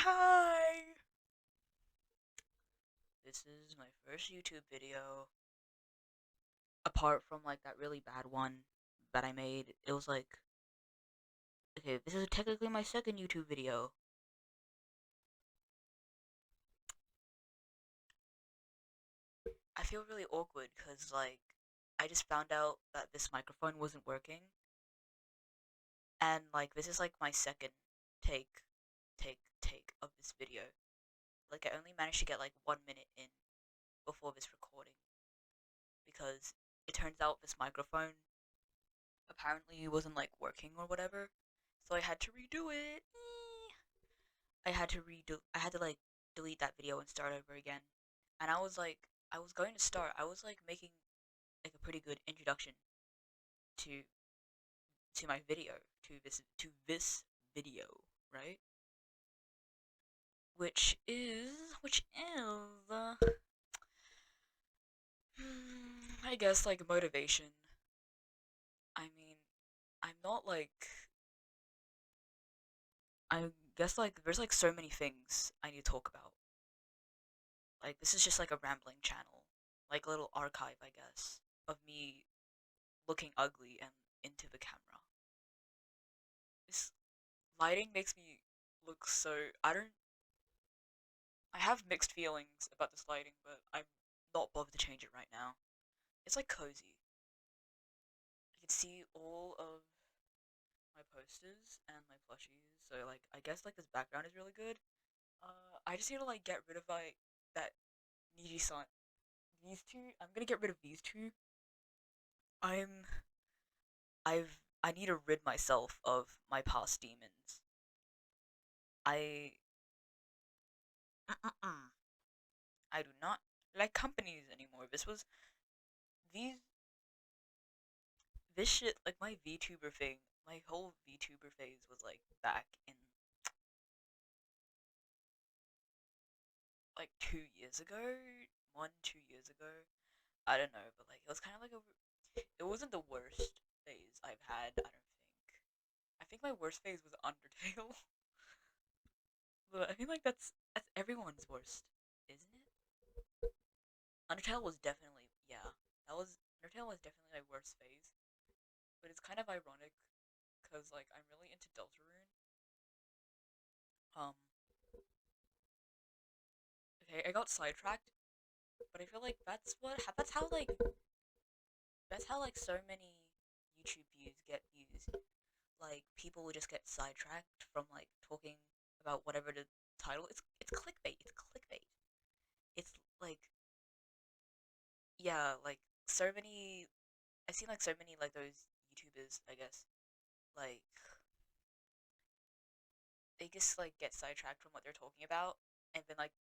Hi! This is my first YouTube video, apart from like that really bad one that I made. It was like, okay, this is technically my second YouTube video. I feel really awkward because like, I just found out that this microphone wasn't working, and like, this is like my second take, take of this video. Like, I only managed to get like 1 minute in before this recording because it turns out this microphone apparently wasn't like working or whatever. So I had to redo it. I had to like delete that video and start over again. And I was going to start. I was like making like a pretty good introduction to my video, to this video, right? Which is I guess like motivation. I mean, I'm not like I guess like there's like so many things I need to talk about. Like this is just like a rambling channel, like a little archive, I guess, of me looking ugly and into the camera. This lighting makes me look so I have mixed feelings about this lighting, but I'm not bothered to change it right now. It's like cozy. You can see all of my posters and my plushies, so like I guess like this background is really good. I just need to like get rid of like that needy sun. These two, I'm gonna get rid of these two. I'm I need to rid myself of my past demons. I I do not like companies anymore. These this shit like my VTuber thing, my whole VTuber phase was like back in like 2 years ago, 2 years ago. I don't know, but like it was kind of like it wasn't the worst phase I've had. I don't think. I think my worst phase was Undertale, but I think like that's everyone's worst, isn't it? Undertale was definitely yeah. Undertale was definitely my worst phase, but it's kind of ironic because like I'm really into Deltarune. Um, okay, I got sidetracked, but I feel like that's how like so many YouTube views get views. Like people will just get sidetracked from like talking about whatever the title. It's clickbait. It's clickbait. It's like yeah, like so many. I've seen like so many like those YouTubers. I guess like they just like get sidetracked from what they're talking about, and then like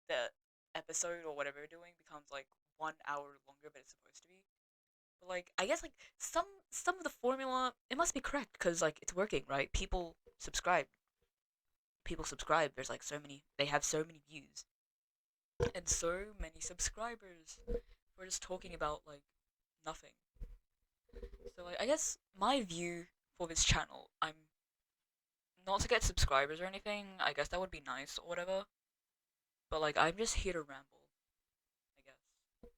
the episode or whatever they're doing becomes like 1 hour longer than it's supposed to be. But like I guess like some of the formula it must be correct because like it's working, right? Subscribe. People subscribe. There's like so many. They have so many views and so many subscribers. We're just talking about like nothing. So like I guess my view for this channel, I'm not to get subscribers or anything. I guess that would be nice or whatever. But like I'm just here to ramble, I guess,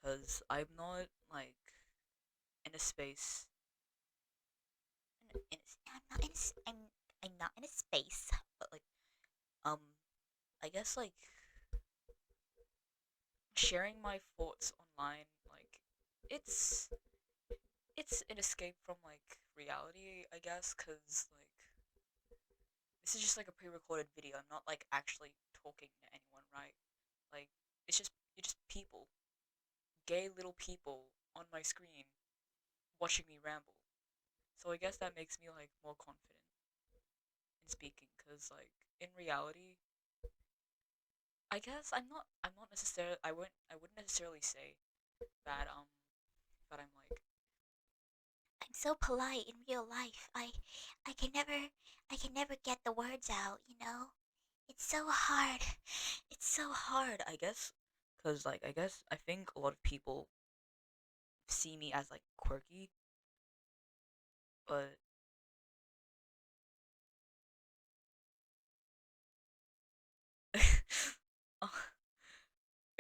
because I'm not like in a space. I'm not in a space, but like um, I guess like sharing my thoughts online, like it's it's an escape from like reality, I guess, because like this is just like a pre-recorded video. I'm not like actually talking to anyone, right? Like it's just people, gay little people on my screen watching me ramble. So I guess that makes me like more confident in speaking cuz like in reality, I guess I'm not necessarily I wouldn't necessarily say that that I'm like I'm so polite in real life. I can never I can never get the words out, you know? It's so hard. It's so hard, I guess, cuz like I guess I think a lot of people see me as like quirky, but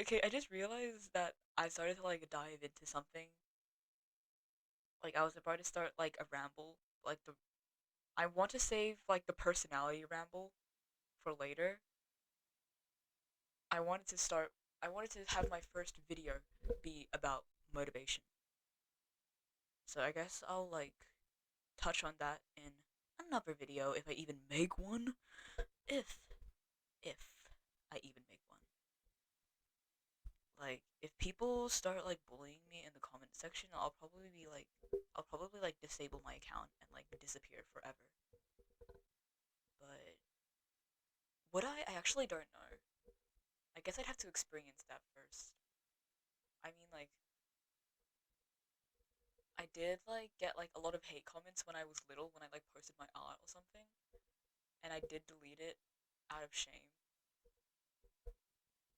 Okay, I just realized that I started to like dive into something. Like I was about to start like a ramble, like the I want to save like the personality ramble for later. I wanted to start I wanted to have my first video be about motivation. So I guess I'll like touch on that in another video if I even make one. If if I even make one. Like if people start like bullying me in the comment section, I'll probably like disable my account and like disappear forever. But would I? I actually don't know. I guess I'd have to experience that first. I mean like I did like get like a lot of hate comments when I was little when I like posted my art or something, and I did delete it out of shame.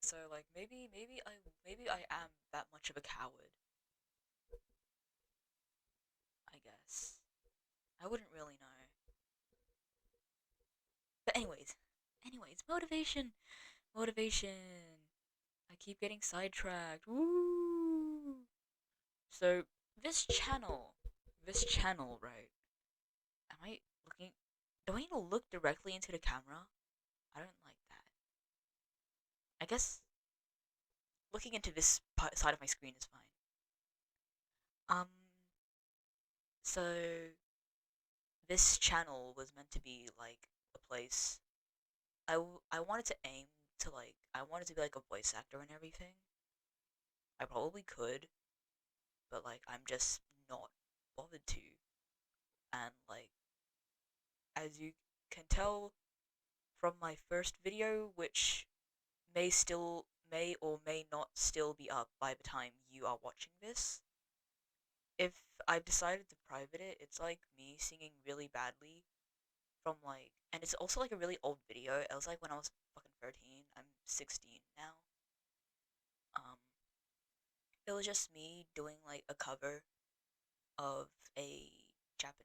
So like maybe I am that much of a coward, I guess. I wouldn't really know. But anyways, motivation. Motivation. I keep getting sidetracked. Woo! So this channel, right? Am I looking? Do I need to look directly into the camera? I don't like that. I guess looking into this side of my screen is fine. Um, so this channel was meant to be like a place. I wanted to aim to like I wanted to be like a voice actor and everything. I probably could, but like I'm just not bothered to. And like as you can tell from my first video, which may or may not still be up by the time you are watching this, if I've decided to private it, it's like me singing really badly from like, and it's also like a really old video. It was like when I was fucking 13. I'm 16 now. Um, it was just me doing like a cover of a Japanese.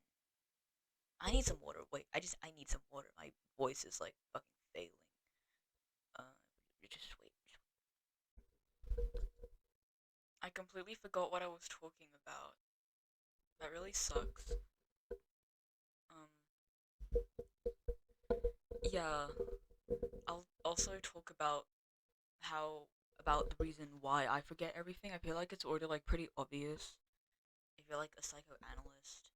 I need some water. Wait, I need some water. My voice is like fucking failing. Uh, just wait. I completely forgot what I was talking about. That really sucks. Um, yeah. I'll also talk about how about the reason why I forget everything. I feel like it's already like pretty obvious. If you're like a psychoanalyst,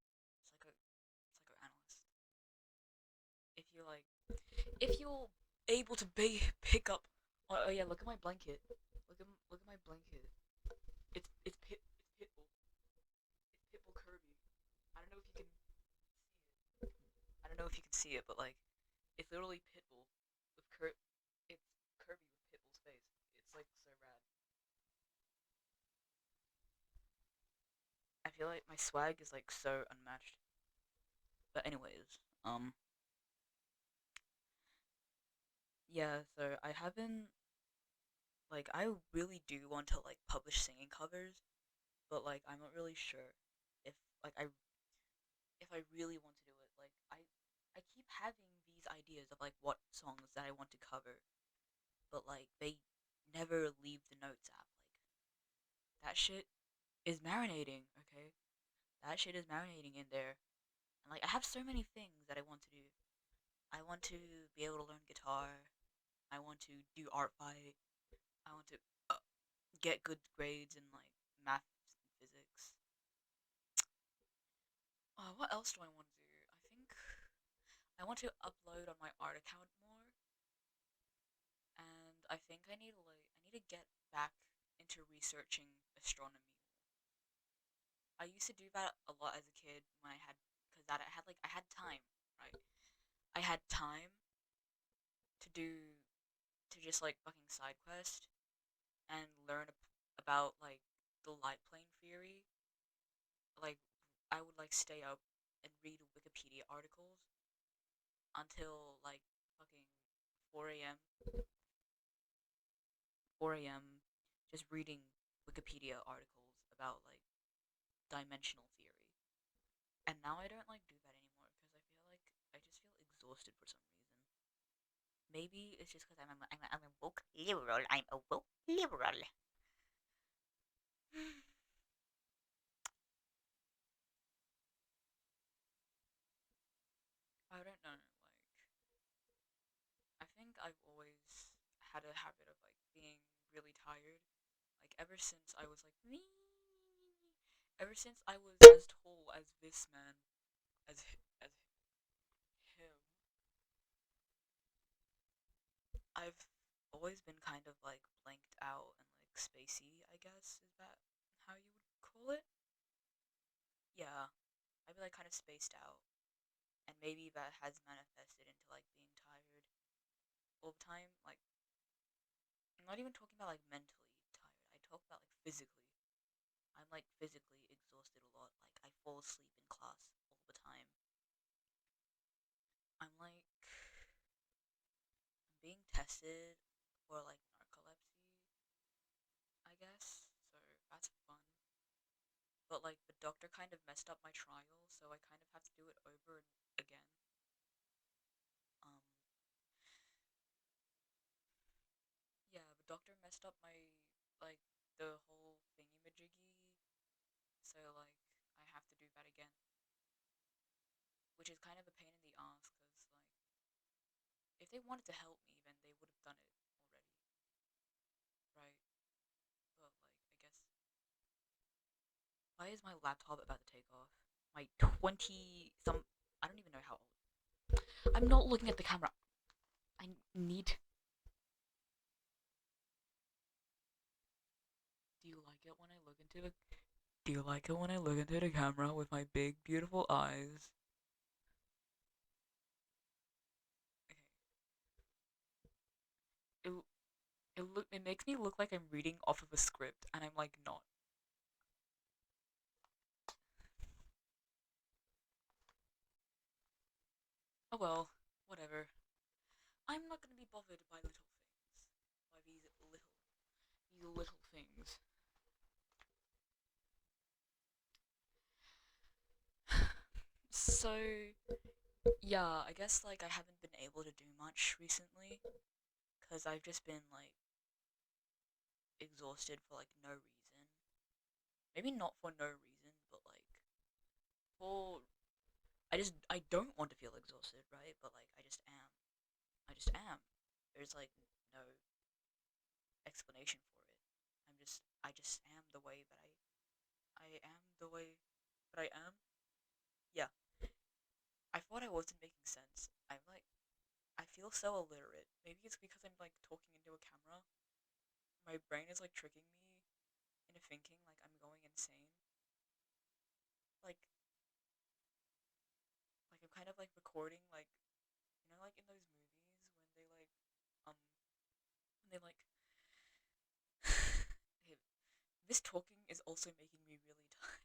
if you're like, if you're able to pick up, oh yeah, look at my blanket. Look at my blanket. It's Pitbull. It's Pitbull Kirby. I don't know if you can I don't know if you can see it, but like it's literally Pitbull with it's Kirby with Pitbull's face. It's like so rad. I feel like my swag is like so unmatched. But anyways, yeah, so I haven't like I really do want to like publish singing covers, but like I'm not really sure if like if I really want to do it. Like I keep having these ideas of like what songs that I want to cover, but like they never leave the notes app. Like that shit is marinating, okay? That shit is marinating in there. And like I have so many things that I want to do. I want to be able to learn guitar. I want to do art fight. I want to get good grades in like math and physics. What else do I want to do? I think I want to upload on my art account more, and I think I need to get back into researching astronomy. I used to do that a lot as a kid when I had because that I had time, right? I had time to do to just like fucking side quest and learn about like the light plane theory. Like I would like stay up and read Wikipedia articles until like fucking 4 a.m. 4 a.m. just reading Wikipedia articles about like dimensional theory. And now I don't like do that anymore because I feel like I just feel exhausted for some reason. maybe it's just because I'm a woke liberal. I'm a woke liberal. I don't know. I think I've always had a habit of like being really tired. Like ever since I was like me. Ever since I was as tall as this man, as him, I've always been kind of like blanked out and like spacey. I guess is that how you would call it? Yeah, I've been like kind of spaced out, and maybe that has manifested into like being tired all the time. Like I'm not even talking about like mentally tired. I talk about like physically. I'm like physically exhausted a lot. Like I fall asleep in class all the time. I'm like I'm being tested for like narcolepsy, I guess. So that's fun. But like the doctor kind of messed up my trial, so I kind of have to do it over and again. Um, yeah, the doctor messed up my like the whole thingy-majiggy, so like I have to do that again, which is kind of a pain in the ass because like if they wanted to help me, then they would have done it already, right? But like I guess why is my laptop about to take off? My 20 some I don't even know how old. I'm not looking at the camera. I need. Do you like it when I look into the Do you like it when I look into the camera with my big beautiful eyes? Okay. It it makes me look like I'm reading off of a script and I'm like not. Oh well, whatever. I'm not gonna be bothered by little things. By these little things. So yeah, I guess like I haven't been able to do much recently because I've just been like exhausted for like no reason. Maybe not for no reason, but like for I don't want to feel exhausted, right? But like I just am. I just am. There's like no explanation for it. I just am the way that I am the way that I am. Yeah. I thought I wasn't making sense. I feel so illiterate. Maybe it's because I'm like talking into a camera. My brain is like tricking me into thinking like I'm going insane. Like I'm kind of like recording like like in those movies um when they like hey, this talking is also making me really tired.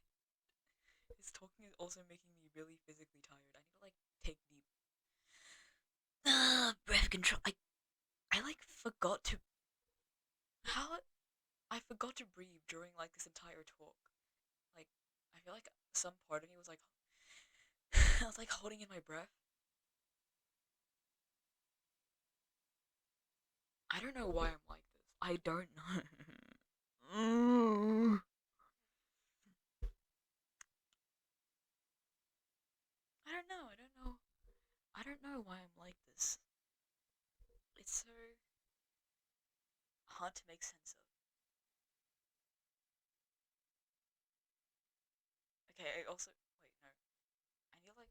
This talking is also making me really physically tired. I need to like take deep breath control. I like forgot to how I forgot to breathe during like this entire talk. Like I feel like some part of me was like I was like holding in my breath. I don't know why I'm like this. I don't know. I don't know. I don't know. I don't know why I'm like this. It's so hard to make sense of. Okay, I also wait, no. I need to like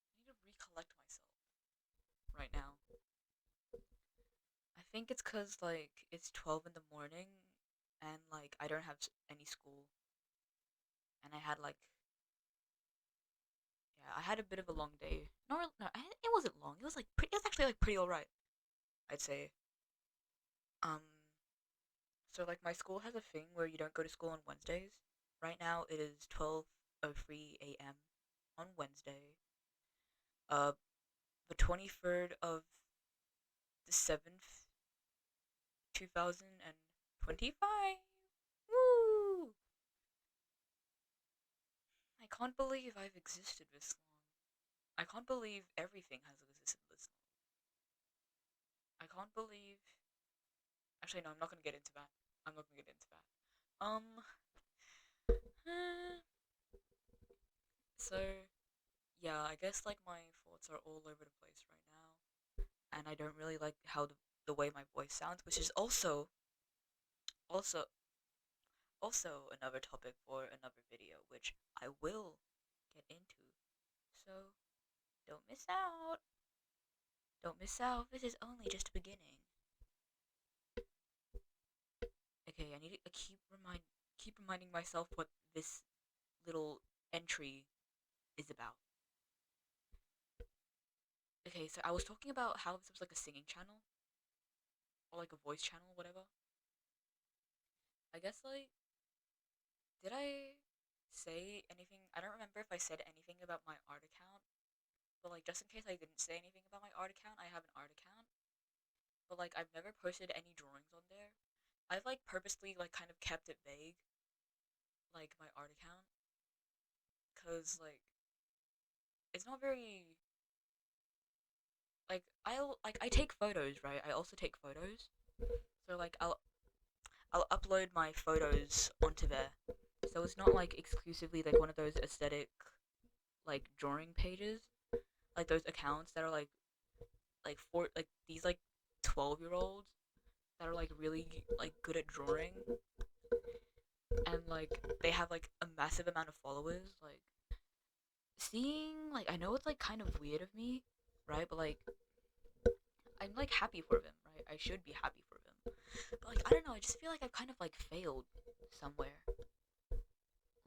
I need to recollect myself right now. I think it's cuz like it's 12 in the morning and like I don't have any school and I had like yeah, I had a bit of a long day. No, it wasn't long. It was like it was actually like pretty all right, I'd say. Um so like my school has a thing where you don't go to school on Wednesdays. Right now it is 12:03 a.m. on Wednesday. Uh the 23rd of the 7th, 2025. Woo! I can't believe I've existed this long. I can't believe everything has existed this long. I can't believe. Actually, no, I'm not gonna get into that. I'm not gonna get into that. Eh, so yeah, I guess like my thoughts are all over the place right now, and I don't really like how the way my voice sounds, which is also also another topic for another video, which I will get into. So don't miss out. Don't miss out. This is only just the beginning. Okay, I need to keep reminding myself what this little entry is about. Okay, so I was talking about how this was like a singing channel or like a voice channel, whatever. I guess like did I say anything? I don't remember if I said anything about my art account, but like just in case I didn't say anything about my art account, I have an art account, but like I've never posted any drawings on there. I've like purposely like kind of kept it vague, like my art account, cause like it's not very like I take photos, right? I also take photos, so like I'll upload my photos onto there. So it's not like exclusively like one of those aesthetic like drawing pages, like those accounts that are like these like 12-year-olds that are like really like good at drawing and like they have like a massive amount of followers. Like seeing like I know it's like kind of weird of me, right? But like I'm like happy for them, right? I should be happy for them. But like I don't know, I just feel like I've kind of like failed somewhere.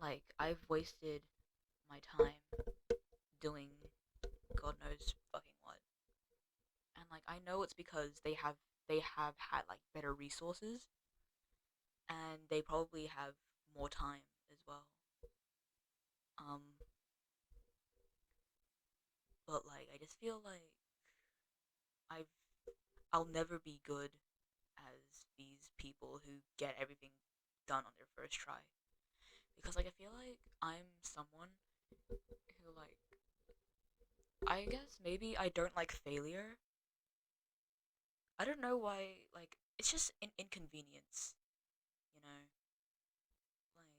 Like I've wasted my time doing God knows fucking what. And like I know it's because they have had like better resources and they probably have more time as well. Um but like I just feel like I've I'll never be good as these people who get everything done on their first try. Because like I feel like I'm someone who like I guess maybe I don't like failure. I don't know why like it's just an inconvenience, you know? Like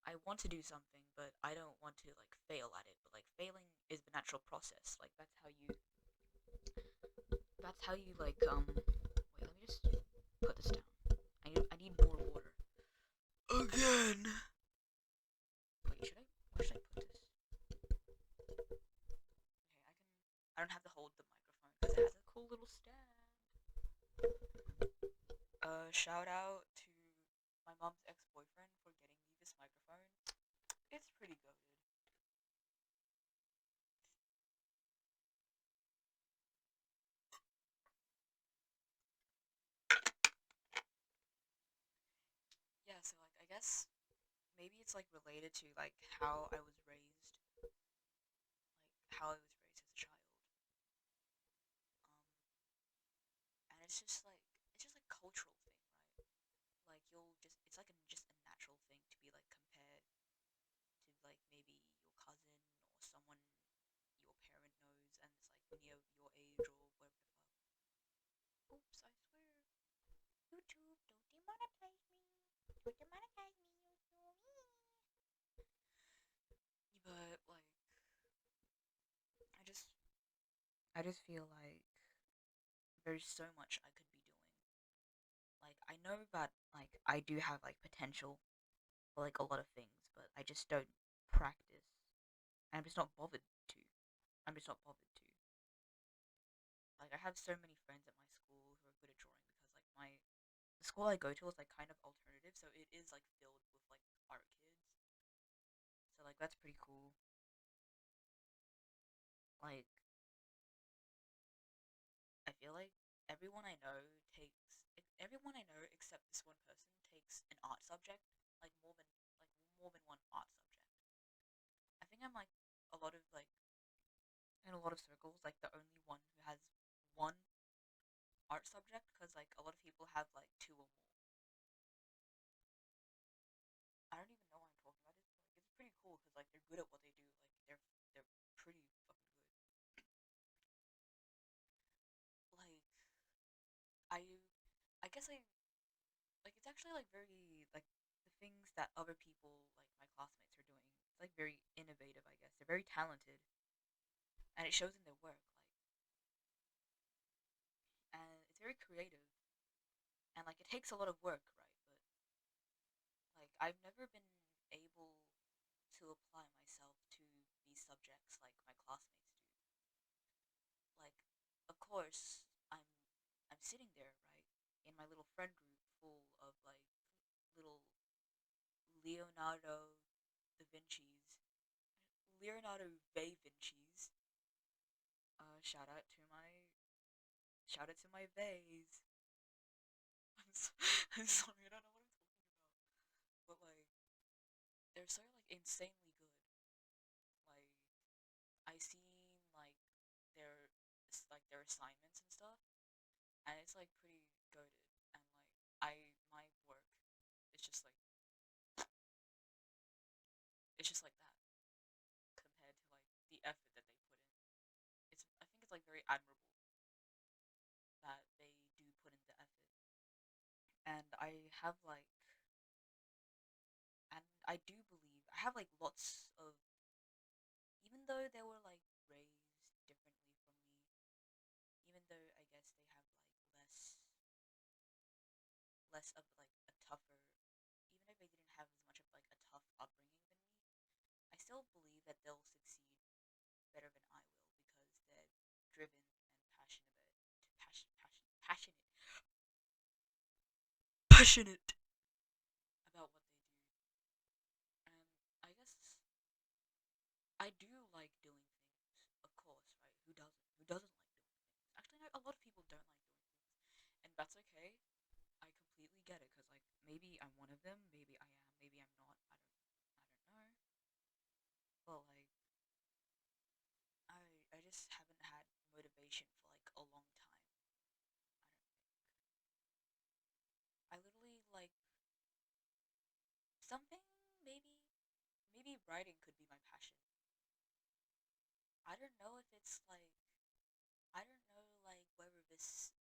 I want to do something, but I don't want to like fail at it. But like failing is the natural process. Like that's how you like wait, let me just put this down. I need more water. Again. Wait, should I where should I put this? Okay, I don't have to hold the microphone because it has a cool little stand. Shout out to my mom's ex-boyfriend for getting me this microphone. It's pretty good. Yeah, so like I guess maybe it's like related to like how I was raised, like how I was raised as a child. And it's just like cultural thing, right? Like you'll just it's like just a natural thing to be like compared to like maybe your cousin or someone your parent knows and it's like near your age or whatever the fuck. Oops, I swear. YouTube, don't demonetize me. Don't demonetize me, YouTube. But like I just I just feel like there's so much I could be doing. Like I know that like I do have like potential for like a lot of things, but I just don't practice. And I'm just not bothered to. I'm just not bothered to. Like I have so many friends at my school who are good at drawing because like my the school I go to is like kind of alternative, so it is like filled with like art kids. So like that's pretty cool. Like I feel like everyone I know everyone I know except this one person takes an art subject, like more than one art subject. I think I'm like a lot of like in a lot of circles like the only one who has one art subject because like a lot of people have like two or more. I don't even know why I'm talking about it. But, like it's pretty cool because like they're good at what they do. Like they're pretty guess it's actually like very like the things that other people like my classmates are doing. It's like very innovative, I guess. They're very talented, and it shows in their work. And it's very creative, and like it takes a lot of work, right? But like I've never been able to apply myself to these subjects like my classmates do. Like, of course, I'm I'm sitting there, right, in my little friend group full of like little Leonardo da Vinci's, Leonardo da Vinci's. Shout out to my V's. I'm so, I'm sorry, I don't know what I'm talking about, but like they're so like insanely good. Like I seen like their their assignments and stuff, and it's like pretty goaded. And like my work is just like it's just like that compared to like the effort that they put in. It's I think it's like very admirable that they do put in the effort. And I do believe I have like lots of, even though they were like raised differently from me, even though I guess they have like less of like a tougher, even if they didn't have as much of like a tough upbringing than me, I still believe that they'll succeed better than I will because they're driven and passionate about what they do. And I guess I do like doing things, of course, right? Who doesn't? Who doesn't like doing things? Actually, no, a lot of people don't like doing things, and that's okay. I completely get it because like maybe I'm one of them, maybe I am, maybe I'm not. I don't know. But like I just haven't had motivation for like a long time. I literally like something maybe maybe writing could be my passion. I don't know if it's like I don't know like whether this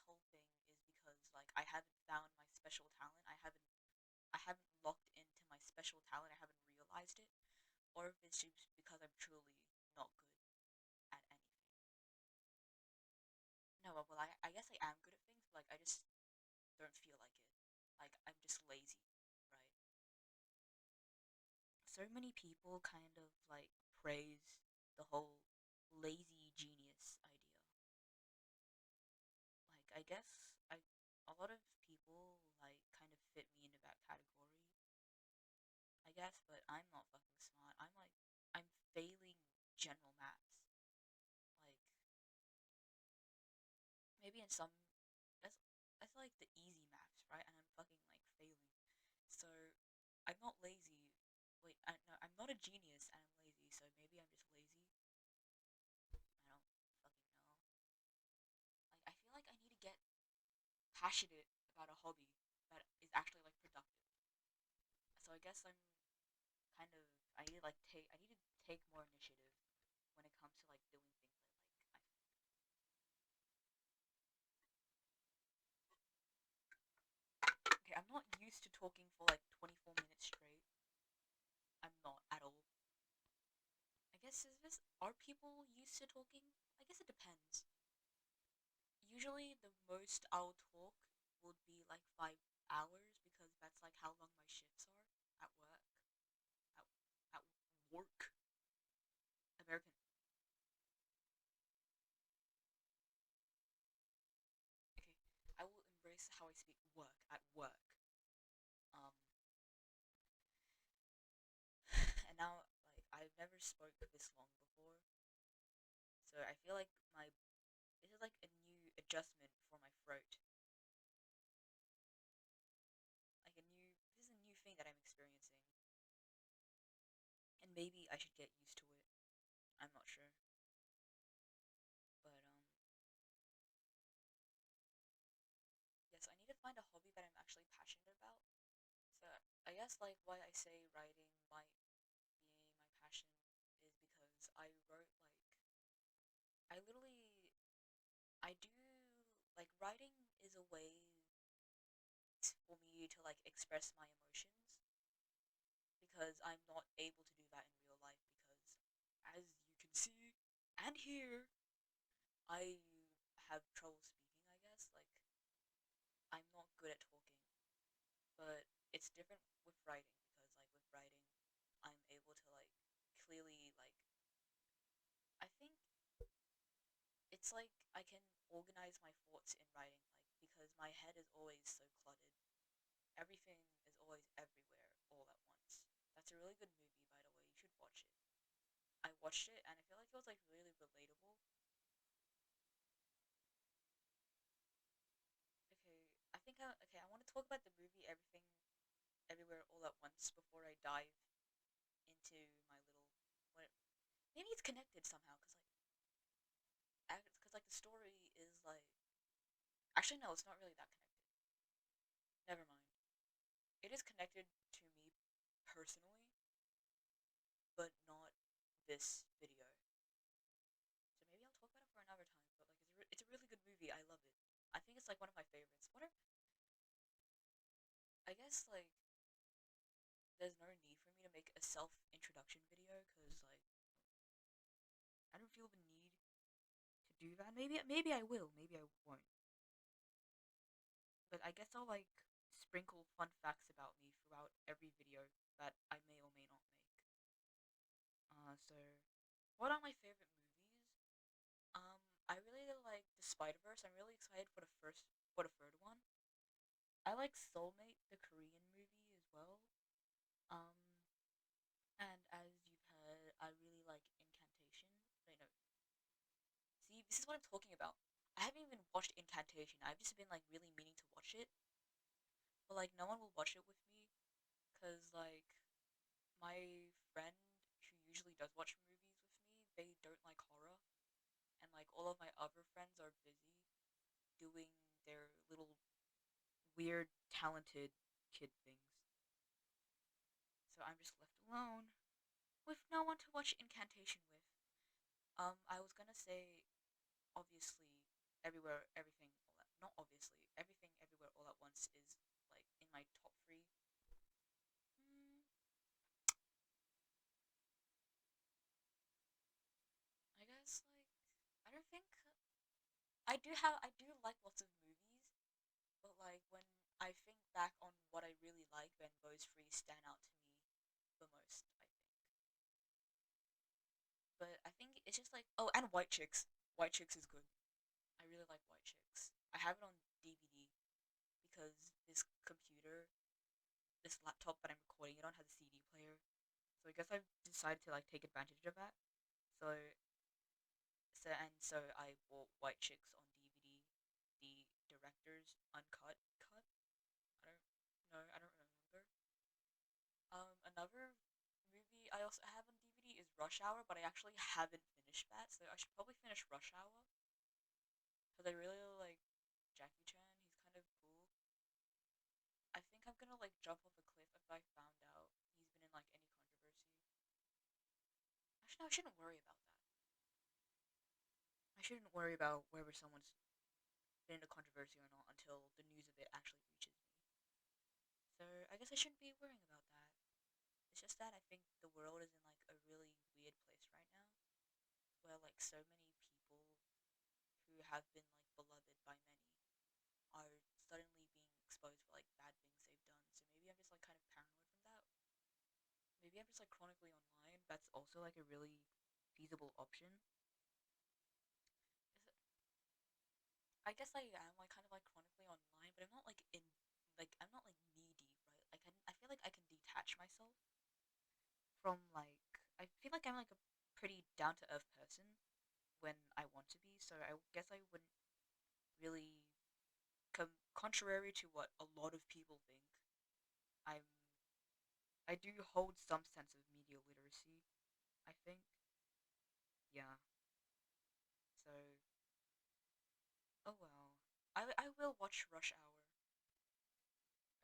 whole thing is because like I haven't found my special talent. I haven't locked into my special talent. I haven't realized it, or if it's just because I'm truly not good at anything. No, well, I guess I am good at things, but like I just don't feel like it. Like I'm just lazy, right? So many people kind of like praise the whole lazy genius idea. Like I guess a lot of people like kind of fit me into that category, I guess, but I'm not fucking smart. I'm failing general maths. Like maybe in some that's that's like the easy maths, right? And I'm fucking like failing. So I'm not lazy. Wait, no, I'm not a genius and I'm lazy. So maybe I'm just lazy. I don't fucking know. Like I feel like I need to get passionate about a hobby that is actually like productive. So I guess I'm kind of I need to take more initiative when it comes to like doing things that like okay, I'm not used to talking for like 24 minutes straight. I'm not at all. I guess is this are people used to talking? I guess it depends. Usually the most I'll talk would be like 5 hours because that's like how long my shifts are at work. At, at work. American. Okay. I will embrace how I speak work at work. Um and now like I've never spoke this long before. So I feel like my this is like a new adjustment for my throat. Like a new this is a new thing that I'm experiencing. And maybe I should get used to it. I'm not sure. But yes, I need to find a hobby that I'm actually passionate about. So I guess like why I say writing might be my passion is because I wrote like I literally I do like writing is a way. to like express my emotions because I'm not able to do that in real life because as you can see and hear, I have trouble speaking, I guess. Like I'm not good at talking, but it's different with writing because like with writing I'm able to like clearly like I think it's like I can organize my thoughts in writing like because my head is always so cluttered. Everything is always everywhere all at once. That's a really good movie, by the way. You should watch it. I watched it and I feel like it was like really relatable. Okay, I think okay. I want to talk about the movie Everything Everywhere All at Once before I dive into my little. What, maybe it's connected somehow because like the story is like actually no, it's not really that connected. Never mind. It is connected to me personally, but not this video. So maybe I'll talk about it for another time. But like, it's a really good movie. I love it. I think it's like one of my favorites. What are I guess like there's no need for me to make a self introduction video because like I don't feel the need to do that. Maybe I will. Maybe I won't. But I guess I'll like sprinkle fun facts about me throughout every video that I may or may not make. So what are my favorite movies? Um, I really like the Spider Verse. I'm really excited for the third one. I like Soulmate, the Korean movie as well. Um, and as you've heard, I really like Incantation. Wait, no. See, this is what I'm talking about. I haven't even watched Incantation. I've just been like really meaning to watch it, but like no one will watch it with me, cause like my friend who usually does watch movies with me, they don't like horror, and like all of my other friends are busy doing their little weird, talented kid things. So I'm just left alone with no one to watch Incantation with. I was gonna say, obviously, not obviously, everything, everywhere, all at once is like in my top three. Hmm, I guess like I don't think I do like lots of movies, but like when I think back on what I really like, then those three stand out to me the most. I think, but I think it's just like oh, and White Chicks. White Chicks is good. I really like White Chicks. I have it on DVD because this laptop that I'm recording it on has a CD player. So I guess I've decided to like take advantage of that. So so I bought White Chicks on DVD, the director's uncut cut. I don't know. I don't remember. Another movie I also have on DVD is Rush Hour, but I actually haven't finished that, so I should probably finish Rush Hour because I really like Jackie Chan. He's kind of cool. I think I'm gonna like jump off a cliff if I found out he's been in like any controversy. Actually, no, I shouldn't worry about that. I shouldn't worry about whether someone's been in a controversy or not until the news of it actually reaches me. So I guess I shouldn't be worrying about that. It's just that I think the world is in like a really weird place right now, where like so many people who have been like beloved by many are suddenly being exposed for like bad things they've done. So maybe I'm just like kind of paranoid from that. Maybe I'm just like chronically online. That's also like a really feasible option. I guess I am like kind of like chronically online, but I'm not like in I'm not like knee deep, right? I feel like I can detach myself from like I feel like I'm like a pretty down to earth person when I want to be. So I guess I wouldn't really contrary to what a lot of people think. I'm I do hold some sense of media literacy. I think yeah. So oh well. I will watch Rush Hour.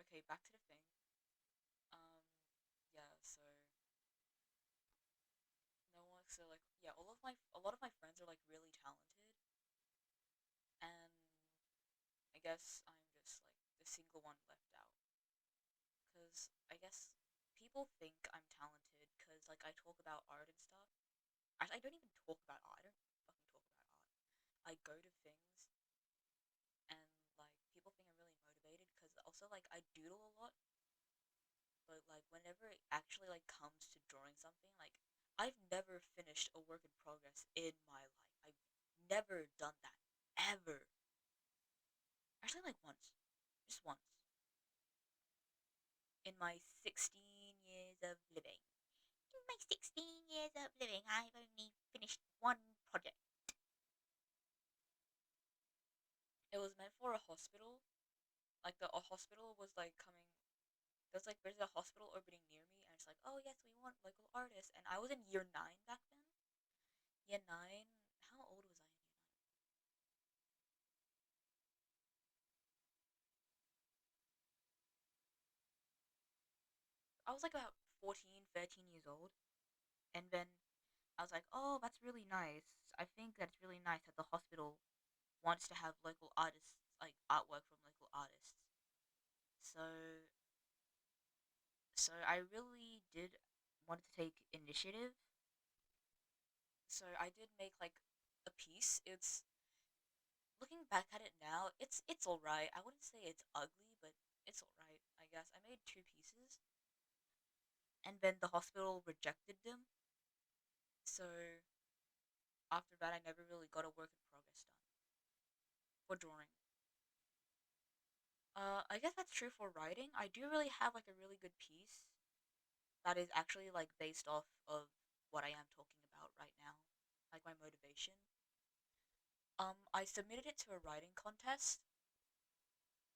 Okay, back to the thing. Um, yeah, so no one, so like, yeah, a lot of my friends are like really talented, and I guess I'm just like the single one left out. because I guess people think I'm talented because like I talk about art and stuff. I don't even talk about art. I don't fucking talk about art. I go to things and like people think I'm really motivated because also like I doodle a lot, but like whenever it actually like comes to drawing something, like I've never finished a work in progress in my life. I've never done that ever. Actually, like once, just once in my 16 years of living. In my 16 years of living, I've only finished one project. It was meant for a hospital. Like the a hospital was like coming. There's a hospital opening near me, and it's like, oh yes, we want local artists. And I was in year nine back then. Year nine. How old was I in year nine? I was like about 14, 13 years old. And then I was like, oh, that's really nice. I think that's really nice that the hospital wants to have local artists, like artwork from local artists. So so I really did want to take initiative. So I did make like a piece. It's looking back at it now, it's alright. I wouldn't say it's ugly, but it's alright, I guess. I made two pieces, and then the hospital rejected them. So after that, I never really got a work in progress done for drawing. I guess that's true for writing. I do really have like a really good piece that is actually like based off of what I am talking about right now, like my motivation. I submitted it to a writing contest,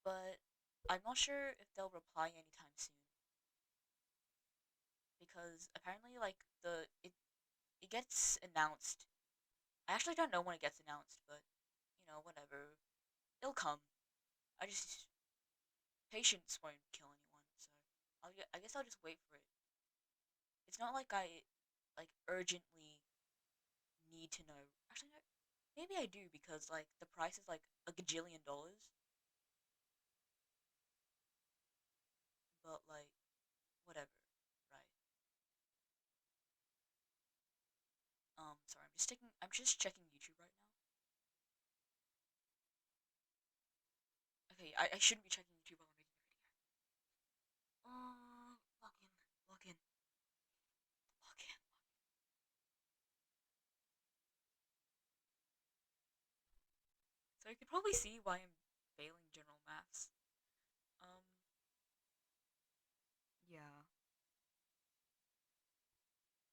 but I'm not sure if they'll reply anytime soon because apparently like it gets announced. I actually don't know when it gets announced, but whatever. It'll come. I just patience won't kill anyone, so I guess I'll just wait for it. It's not like I like urgently need to know. Actually, no. Maybe I do because like the price is like a gajillion dollars, but like whatever, right? Sorry, I'm just checking YouTube right now. Okay, I shouldn't be checking YouTube while I'm making a video. Log in, log in, log in. So you can probably see why I'm failing general maths. Um, yeah.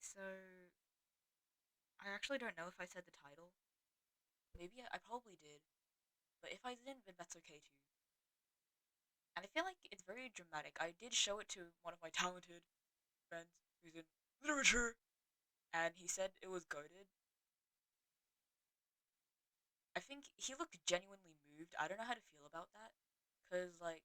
So I actually don't know if I said the title. Maybe I probably did, but if I didn't, then that's okay too. And I feel like it's very dramatic. I did show it to one of my talented friends who's in literature, and he said it was goaded. I think he looked genuinely moved. I don't know how to feel about that, cause like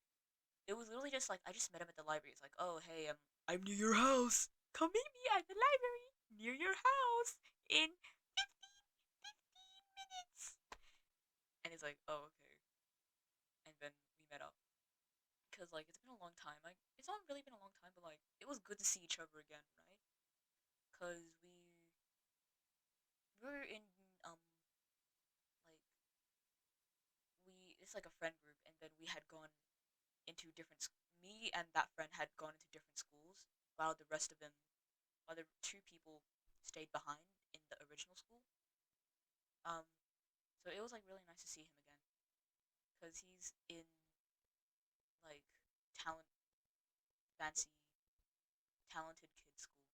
it was literally just like I just met him at the library. It's like, oh hey, I'm near your house. Come meet me at the library near your house in 15 minutes. And he's like, oh okay. And then we met up because like it's been a long time. Like it's not really been a long time, but like it was good to see each other again, right? Cause we were in um like we it's like a friend group, and then we had gone into me and that friend had gone into different schools, while the rest of them, while the two people stayed behind in the original school. Um, so it was like really nice to see him again, cause he's in like talent fancy talented kid school,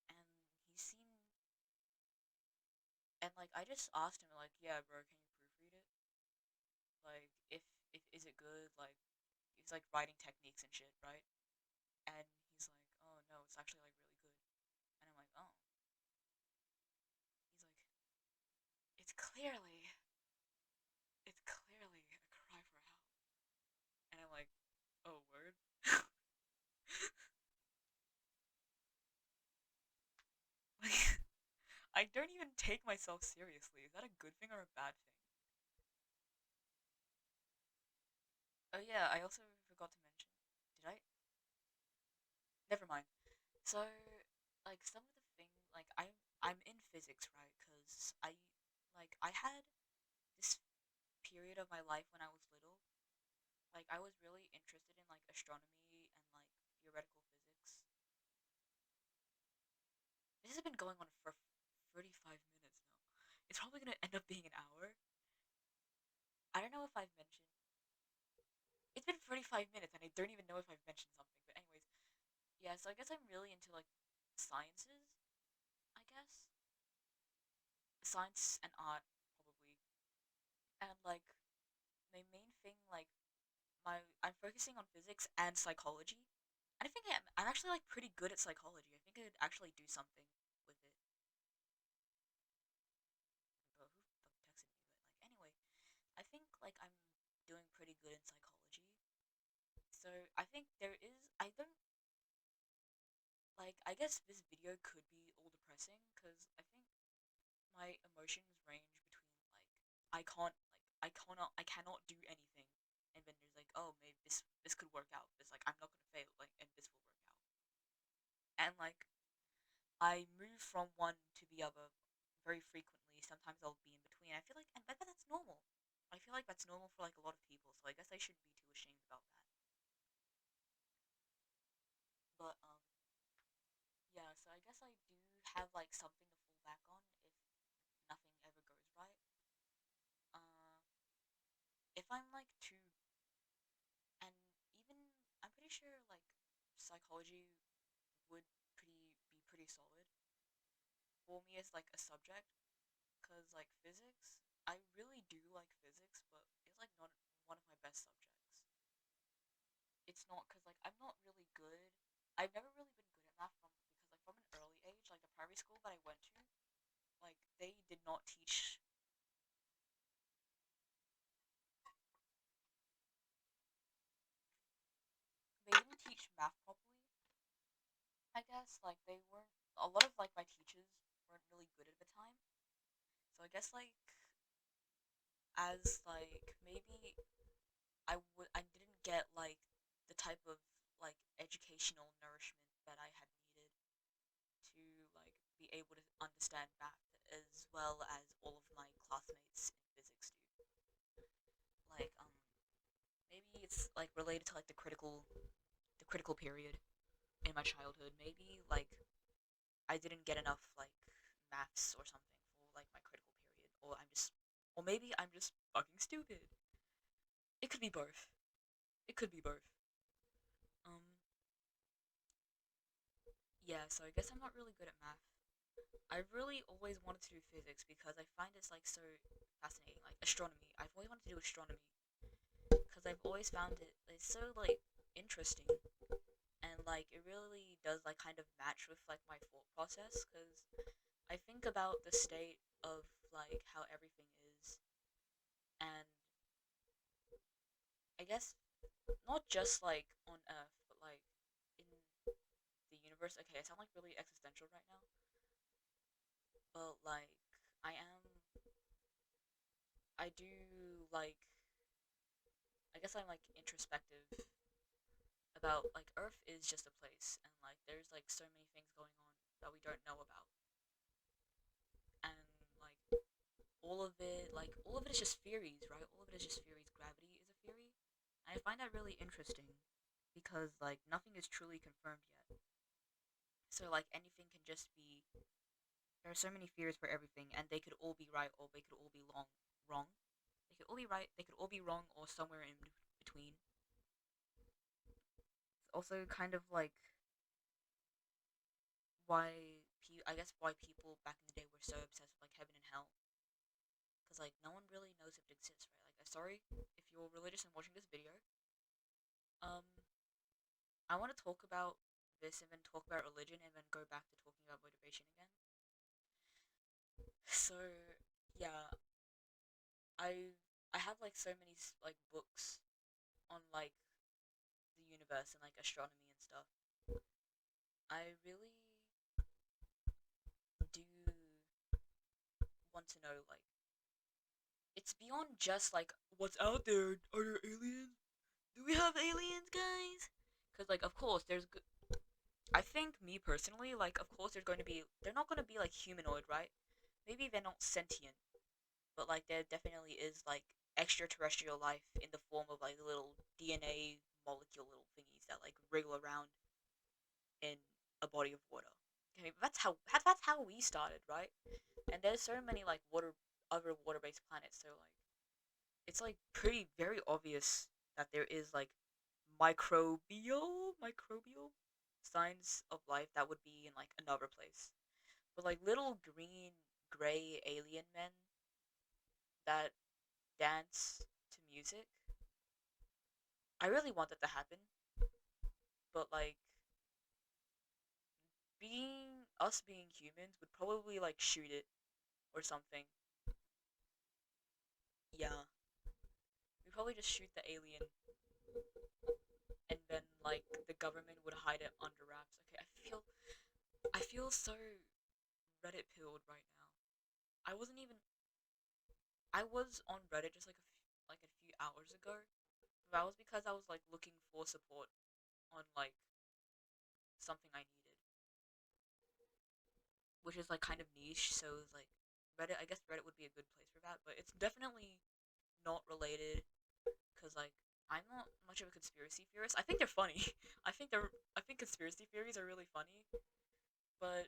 and he seemed and like I just asked him like, yeah, bro, can you proofread it? Like, if is it good? Like, he's like writing techniques and shit, right? And he's like, oh no, it's actually like really good. And I'm like, oh. He's like, it's clearly, it's clearly a cry for help. And I'm like, oh word. Like, I don't even take myself seriously. Is that a good thing or a bad thing? Oh yeah, I also forgot to mention. Did I? Never mind. So, like some of the things, like I'm in physics, right? Cause I had this period of my life when I was little. Like I was really interested in like astronomy and like theoretical physics. This has been going on for 35 minutes now. It's probably gonna end up being an hour. I don't know if I've mentioned. It's been 35 minutes and I don't even know if I've mentioned something. But anyways, yeah. So I guess I'm really into like sciences. I guess science and art probably. And like my main thing, like I'm focusing on physics and psychology. And I think I'm actually like pretty good at psychology. I think I could actually do something with it. But who the fuck texted me? But like anyway, I think like I'm doing pretty good in psychology. So I think there is. I don't like. I guess this video could be all depressing because I think my emotions range between like I cannot do anything, and then there's like, oh, maybe this could work out. It's like I'm not gonna fail, like, and this will work out. And like I move from one to the other very frequently. Sometimes I'll be in between. I feel like, and but that's normal. I feel like that's normal for like a lot of people. So I guess I shouldn't be too ashamed about that. But yeah. So I guess I do have like something to fall back on if nothing ever goes right. Uh, if I'm like too, and even I'm pretty sure like psychology would pretty solid for me as like a subject, cause like physics, I really do like physics, but it's like not one of my best subjects. It's not cause like I'm not really good. I've never really been good at math because like from an early age, like the primary school that I went to, like they did not teach. They didn't teach math properly. I guess like they weren't. A lot of like my teachers weren't really good at the time. So I guess like as like maybe I didn't get like the type of like educational nourishment that I had needed to like be able to understand math as well as all of my classmates in physics do. Like maybe it's like related to like the critical period in my childhood. Maybe like I didn't get enough like maths or something for like my critical period, or maybe I'm just fucking stupid. It could be both. It could be both. Um, yeah, so I guess I'm not really good at math. I really always wanted to do physics because I find it's like so fascinating. Like astronomy, I've always wanted to do astronomy because I've always found it's so like interesting, and like it really does like kind of match with like my thought process because I think about the state of like how everything is, and I guess not just like on Earth, but like in the universe. Okay, I sound like really existential right now, but like I am. I do like. I guess I'm like introspective about like Earth is just a place, and like there's like so many things going on that we don't know about, and like all of it is just theories, right? All of it is just theories. Gravity is a theory, and I find that really interesting because like nothing is truly confirmed yet. So like anything can just be. There are so many theories for everything, and they could all be right or they could all be wrong. They could all be right. They could all be wrong or somewhere in between. It's also kind of like I guess why people back in the day were so obsessed with like heaven and hell, because like no one really knows if it exists, right? Like, sorry if you're religious and watching this video. Um, I want to talk about this and then talk about religion and then go back to talking about motivation again. So yeah, I I have like so many like books on like the universe and like astronomy and stuff. I really do want to know like it's beyond just like what's out there. Are there aliens? Do we have aliens, guys? Because like, of course, I think me personally, like, of course, they're not going to be like humanoid, right? Maybe they're not sentient, but like, there definitely is like extraterrestrial life in the form of like little DNA molecule little thingies that like wriggle around in a body of water. Okay, that's how we started, right? And there's so many like other water-based planets, so like it's like pretty very obvious that there is like microbial signs of life that would be in like another place. But like little green gray alien men that dance to music, I really want that to happen, but like being humans would probably like shoot it or something. Yeah, we probably just shoot the alien and then like the government would hide it under wraps. Okay, I feel so Reddit pilled right now. I wasn't even I was on Reddit just like a few hours ago. But that was because I was like looking for support on like something I needed, which is like kind of niche. So it's like Reddit. I guess Reddit would be a good place for that, but it's definitely not related because like I'm not much of a conspiracy theorist. I think they're funny. I think conspiracy theories are really funny, but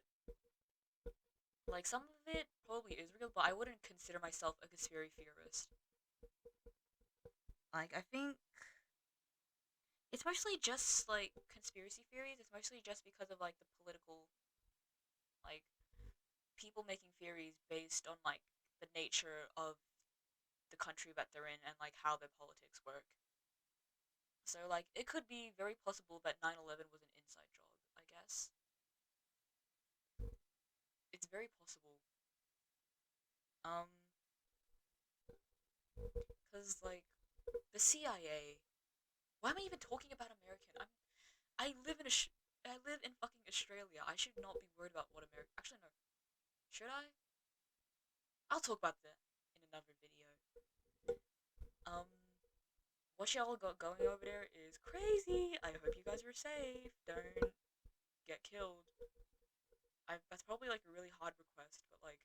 like some of it probably is real, but I wouldn't consider myself a conspiracy theorist. Like I think it's mostly just like conspiracy theories. It's mostly just because of like the political like people making theories based on like the nature of the country that they're in and like how their politics work. So like it could be very possible that 9/11 was an inside job, I guess. It's very possible. Um cuz like the CIA. Why am I even talking about American? I live in I live in fucking Australia. I should not be worried about what America. Actually no. Should I? I'll talk about that in another video. Um what y'all got going over there is crazy. I hope you guys are safe. Don't get killed. That's probably like a really hard request, but like,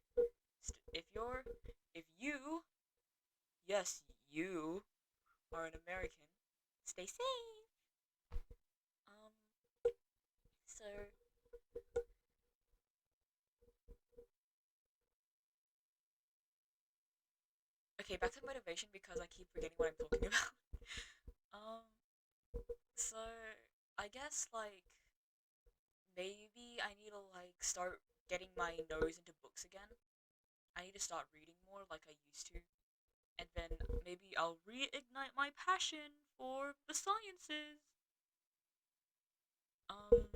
if you, yes, you are an American, stay safe. Um, so okay, back to motivation because I keep forgetting what I'm talking about. um, so I guess like maybe I need to like start getting my nose into books again. I need to start reading more like I used to, and then maybe I'll reignite my passion for the sciences. Um,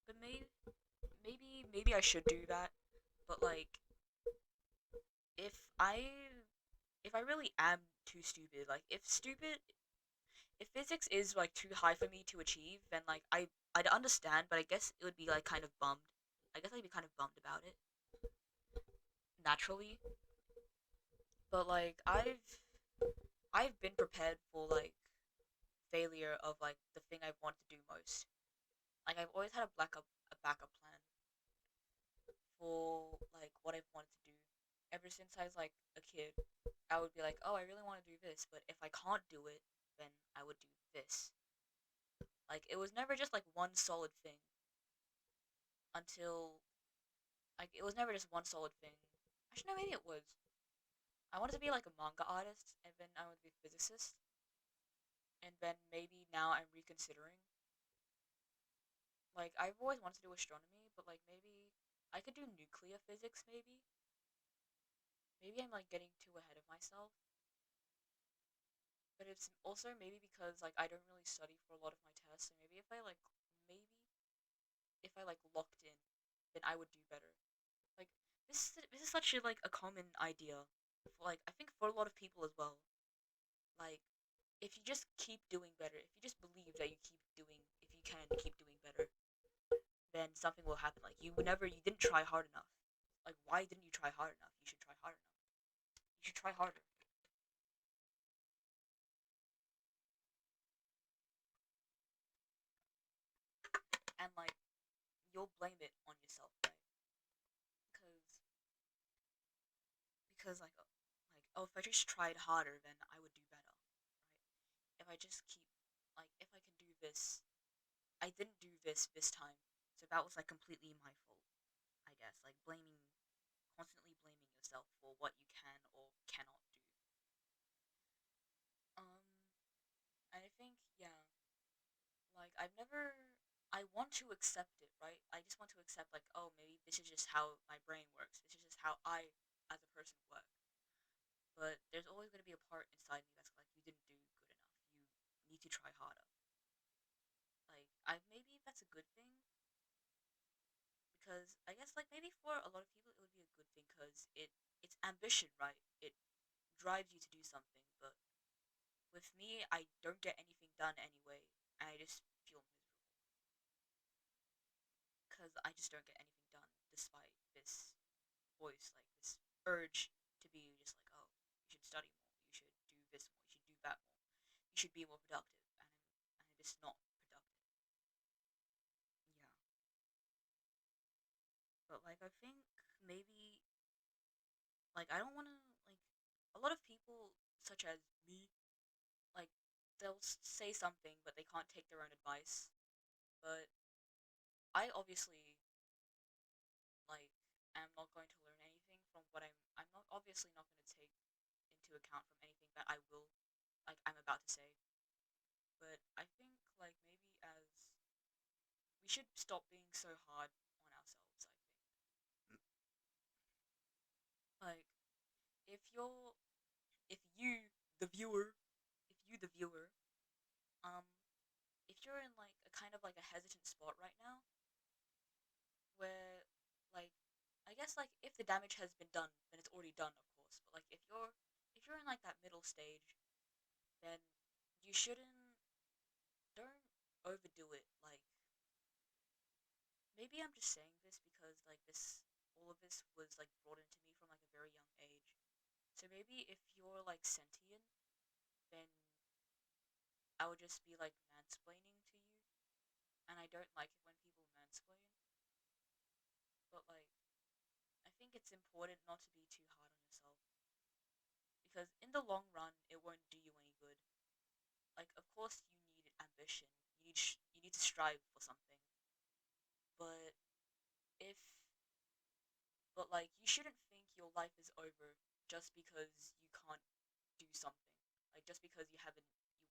but maybe I should do that. But like, if I if I really am too stupid, like if physics is like too high for me to achieve, then like I'd understand, but I guess it would be like kind of bummed. I guess I'd be kind of bummed about it naturally. But like I've been prepared for like failure of like the thing I want to do most. Like I've always had a backup plan for like what I've wanted to do. Ever since I was like a kid, I would be like, oh, I really want to do this, but if I can't do it, then I would do this. Like it was never just like one solid thing until like it was never just one solid thing. Actually, no, maybe it was. I wanted to be like a manga artist, and then I would be a physicist, and then maybe now I'm reconsidering. Like I've always wanted to do astronomy, but like maybe I could do nuclear physics. Maybe I'm like getting too ahead of myself. But it's also maybe because like I don't really study for a lot of my tests, so maybe if I like locked in, then I would do better. Like this is such a like a common idea. For, like I think for a lot of people as well. Like if you just keep doing better, if you just believe that if you can keep doing better, then something will happen. Like you didn't try hard enough. Like why didn't you try hard enough? You should try hard enough. You should try harder. you'll blame it on yourself, right? Because like oh, if I just tried harder, then I would do better, right? If I just keep like if I can do this, I didn't do this time, so that was like completely my fault, I guess. Like constantly blaming yourself for what you can or cannot do. Um, and I think yeah, like I want to accept it, right? I just want to accept like, oh, maybe this is just how my brain works. This is just how I, as a person, work. But there's always going to be a part inside me that's like, you didn't do good enough. You need to try harder. Like, maybe that's a good thing because I guess like maybe for a lot of people it would be a good thing because it's ambition, right? It drives you to do something. But with me, I don't get anything done anyway, and I just feel miserable because I just don't get anything done despite this voice, like this urge to be just like, oh, you should study more, you should do this more, you should do that more, you should be more productive, and I'm just not productive. Yeah, but like I think maybe like I don't want to like a lot of people such as me like they'll say something but they can't take their own advice. But I obviously like am not going to learn anything from what I'm not obviously not going to take into account from anything that I will like I'm about to say. But I think like maybe as we should stop being so hard on ourselves, I think. Like if you're if you the viewer if you the viewer um if you're in like a kind of like a hesitant spot right now where like I guess like if the damage has been done then it's already done, of course, but like if you're in like that middle stage, then you shouldn't don't overdo it. Like maybe I'm just saying this because like this all of this was like brought into me from like a very young age. So maybe if you're like sentient, then I would just be like mansplaining to you, and I don't like it when people mansplain. But like I think it's important not to be too hard on yourself because in the long run it won't do you any good. Like of course you need ambition, you need to strive for something, but if but like you shouldn't think your life is over just because you can't do something. Like just because you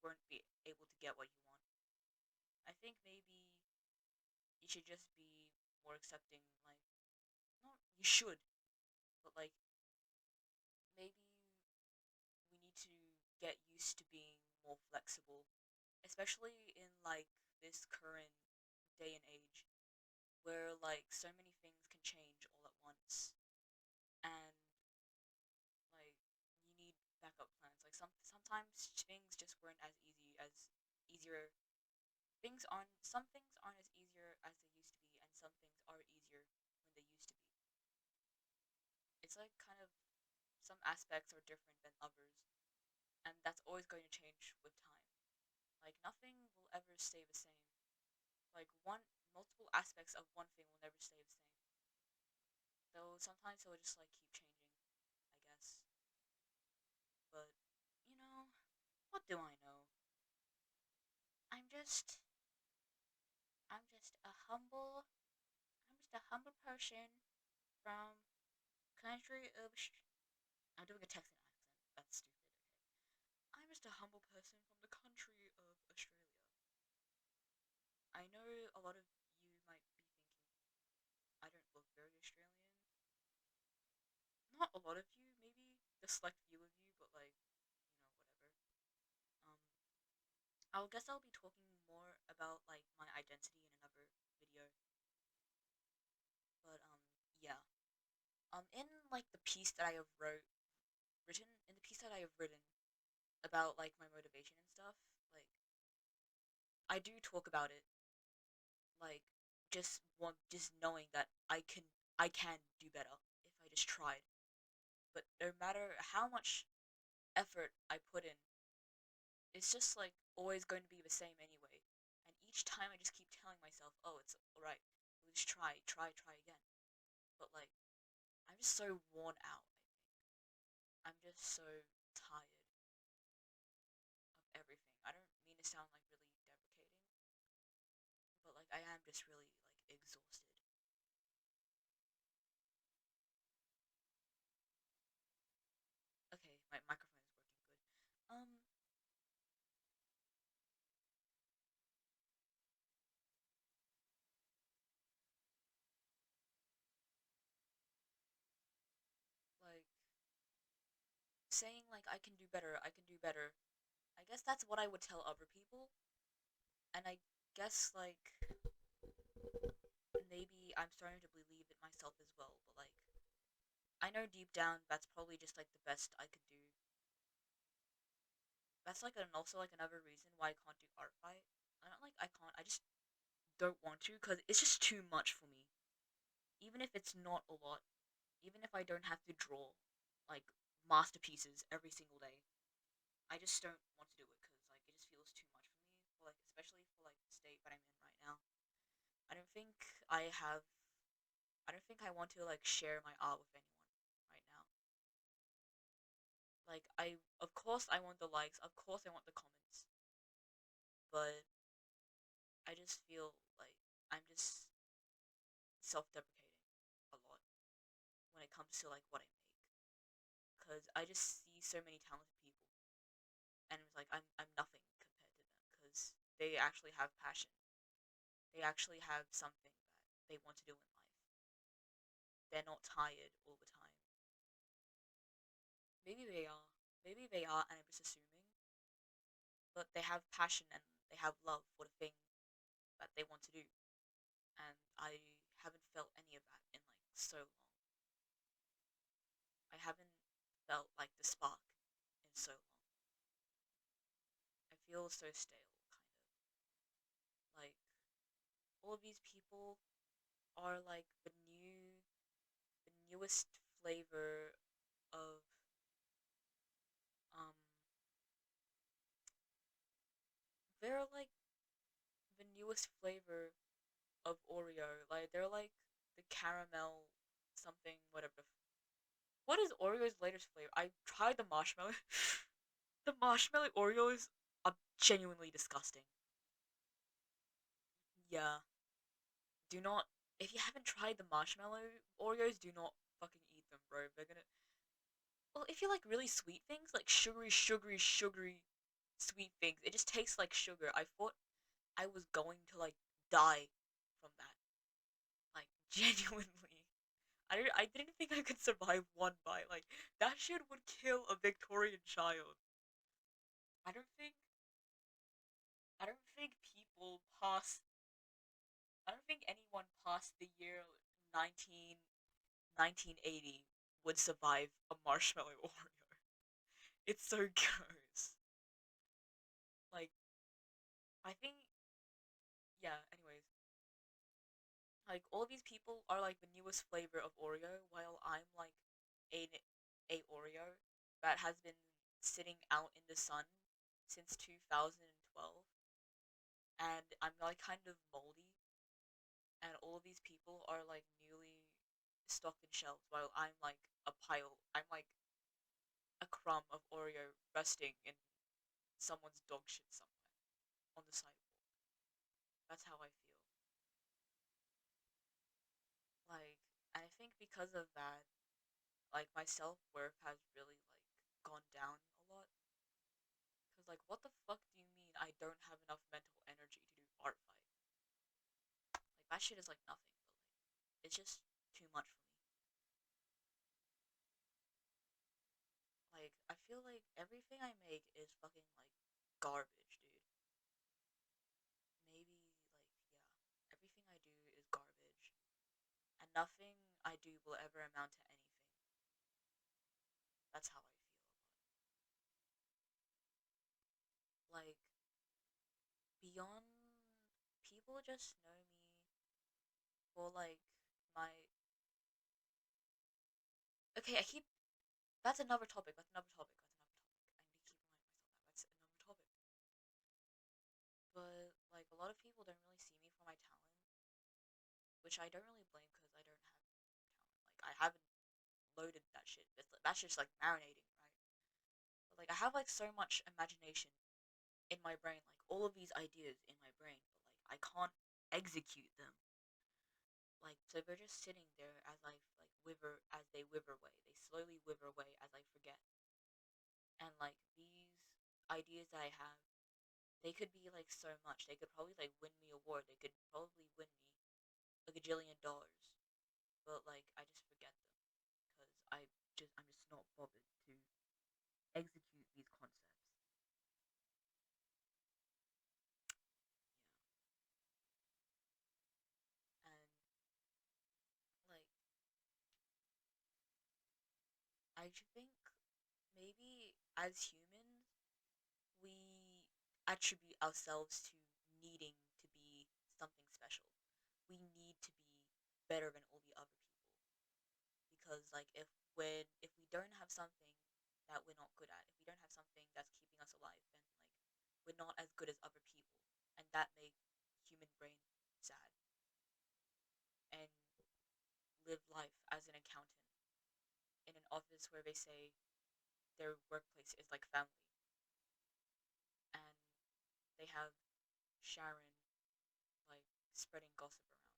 weren't be able to get what you want. I think maybe you should just be more accepting. Like not you should, but like maybe we need to get used to being more flexible, especially in like this current day and age where like so many things can change all at once, and like you need backup plans. Like sometimes things just weren't as easier. Some things aren't as easier as they used to be, and some things are easier when they used to be. It's like kind of some aspects are different than others, and that's always going to change with time. Like nothing will ever stay the same. Like multiple aspects of one thing will never stay the same. Though sometimes it'll just like keep changing, I guess. But what do I know? I'm just I'm just a humble I'm just a humble person from country of I'm doing a Texan accent. That's stupid. Okay. I'm just a humble person from the country of Australia. I know a lot of you might be thinking I don't look very Australian. Not a lot of you, maybe the select few of you, but like, whatever. Um, I'll guess I'll be talking more about like my identity in another video. But yeah. In like the piece that I have written about like my motivation and stuff, like I do talk about it, like just knowing that I can do better if I just tried. But no matter how much effort I put in, it's just like always going to be the same anyway. And each time I just keep telling myself, "Oh, it's alright. we'll just try again. But like, I'm just so worn out. I'm just so tired of everything. I don't mean to sound like really deprecating, but like I am just really like exhausted. Okay, my microphone is working good. Like saying like I can do better, I can do better. I guess that's what I would tell other people, and I guess like maybe I'm starting to believe it myself as well. But like I know deep down that's probably just like the best I could do. That's like and also like another reason why I can't do art fight. I don't like I can't. I just don't want to because it's just too much for me. Even if it's not a lot, even if I don't have to draw like masterpieces every single day, I just don't want to do it because like it just feels too much for me. For, like especially for like the state that I'm in right now. I don't think I have. I don't think I want to like share my art with anyone right now. Like of course I want the likes, of course I want the comments, but I just feel like I'm just self-deprecating a lot when it comes to like what I make because I just see so many talented people and it's like I'm nothing compared to them because they actually have passion. They actually have something that they want to do in life. They're not tired all the time. Maybe they are. Maybe they are, and I'm just assuming. But they have passion and they have love for the thing that they want to do, and I haven't felt any of that in like so long. I haven't felt like the spark in so long. I feel so stale, kind of. Like all of these people are like the newest flavor of um. They're like the newest flavor of Oreo. Like they're like the caramel something whatever. What is Oreo's latest flavor? I tried the marshmallow. The marshmallow Oreos are genuinely disgusting. Yeah. Do not. If you haven't tried the marshmallow Oreos, do not fucking eat them, bro. They're gonna. Well, if you like really sweet things, like sugary sweet things, it just tastes like sugar. I thought I was going to like die from that. Like genuinely. I didn't think I could survive one bite. Like that shit would kill a Victorian child. I don't think I don't think people past I don't think anyone past the year 19 1980 would survive a marshmallow Oreo. It's so gross. Like I think yeah, anyways. Like all these people are like the newest flavor of Oreo while I'm like a a Oreo that has been sitting out in the sun since 2012 and I'm like kind of moldy and all of these people are like newly stocked in shelves while I'm like a pile. I'm like a crumb of Oreo resting in someone's dog shit somewhere on the sidewalk. That's how I feel. Like, and I think because of that, like my self worth has really like gone down a lot. Cause like, what the fuck do you mean I don't have enough mental energy to do art fight? Like that shit is like nothing, but like it's just too much for me. Like I feel like everything I make is fucking like garbage, dude. Maybe like yeah, everything I do is garbage, and nothing I do will ever amount to anything. That's how I feel. Like beyond people just know me for like my okay. I keep that's another topic. That's another topic. That's another topic. I need to keep reminding myself that that's another topic. But like a lot of people don't really see me for my talent, which I don't really blame because I don't have talent. Like I haven't loaded that shit. That's just like marinating, right? But like I have like so much imagination in my brain, like all of these ideas in my brain, but like I can't execute them. Like so they're just sitting there as I like wither as they wither away. They slowly wither away as I forget. And like these ideas that I have, they could be like so much. They could probably like win me a award. They could probably win me a gajillion dollars. But like I just forget them because I'm just not bothered to execute these concepts. And like I think maybe as humans we attribute ourselves to needing to be something special. We need to be better than all the other people because like if we don't have something that we're not good at, if we don't have something that's keeping us alive, then like we're not as good as other people, and that makes human brain sad and live life as an accountant in an office where they say their workplace is like family and they have Sharon like spreading gossip around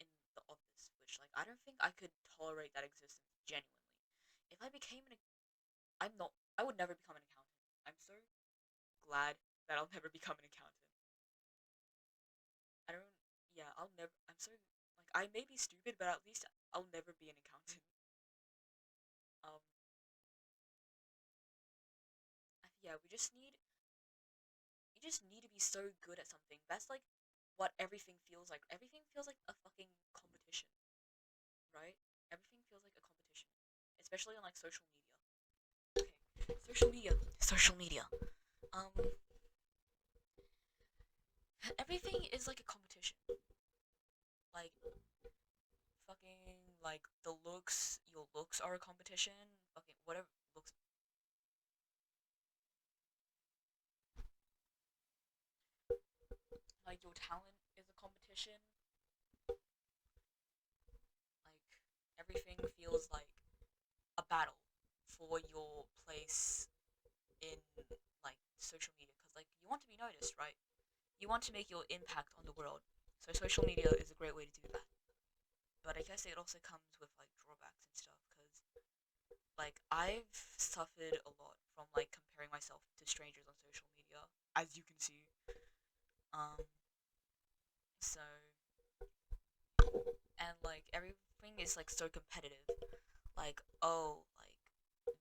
in the office, which like I don't think I could tolerate that existence genuinely. If I became an, I'm not, I would never become an accountant. I'm so glad that I'll never become an accountant. I don't, yeah, I'll never. I'm so like I may be stupid, but at least I'll never be an accountant. Um, yeah, you just need to be so good at something. That's like what everything feels like. Everything feels like a fucking competition, right? Everything feels like a competition, especially on like social media. Okay, social media, social media. Um, everything is like a competition. Like fucking like your looks are a competition. Fucking whatever looks, like your talent is a competition. Like everything feels like a battle for your place in like social media because like you want to be noticed, right? You want to make your impact on the world. So social media is a great way to do that. But I guess it also comes with like drawbacks and stuff because like I've suffered a lot from like comparing myself to strangers on social media, as you can see. Um, so and like everything is like so competitive. Like oh, like